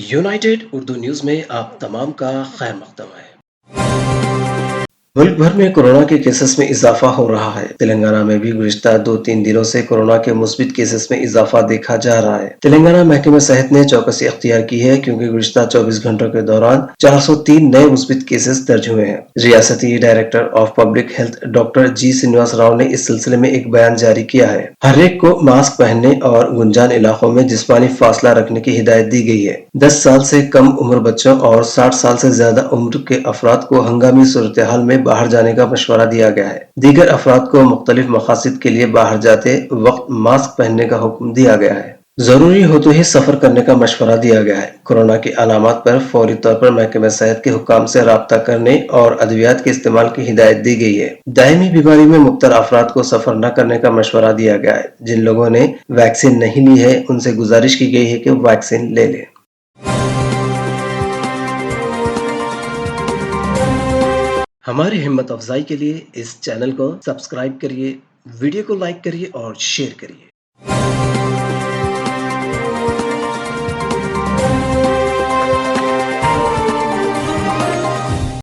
United Urdu news में आप तमाम का खैर मकदम है। मुल्क भर में कोरोना के केसेस में इजाफा हो रहा है। तेलंगाना में भी गुज़िश्ता 2-3 दिनों से कोरोना के मुस्बित केसेस में इजाफा देखा जा रहा है। तेलंगाना महकमे सेहत ने चौकसी अख्तियार की है क्योंकि गुज़िश्ता 24 घंटों के दौरान 403 नए मुस्बित केसेस दर्ज हुए हैं। रियासती director of public health doctor G Srinivas Rao ने इस सिलसिले में एक बयान जारी किया है। हर एक को मास्क पहनने और गुंजान इलाकों में जिस्मानी फासला रखने की हिदायत दी गई है। 10 साल से कम उम्र बच्चों और 60 साल से ज्यादा उम्र के अफराद को हंगामी सूरत हाल में बाहर जाने का मशवरा दिया गया है। दीगर अफराद को मुख्तलिफ मकासद के लिए बाहर जाते वक्त मास्क पहनने का हुक्म दिया गया है। जरूरी हो तो ही सफर करने का मशवरा दिया गया है। कोरोना की अलामत पर फौरी तौर पर महकमे सेहत के हुक्काम से राब्ता करने और अद्वियात के इस्तेमाल की हिदायत दी गई है। दायमी बीमारी में मुब्तला अफराद को सफर न करने का मशवरा दिया गया है। जिन लोगों ने वैक्सीन नहीं ली है उनसे गुजारिश की गई है कि वैक्सीन ले लें। हमारी हिम्मत अफजाई के लिए इस चैनल को सब्सक्राइब करिए, वीडियो को लाइक करिए और शेयर करिए।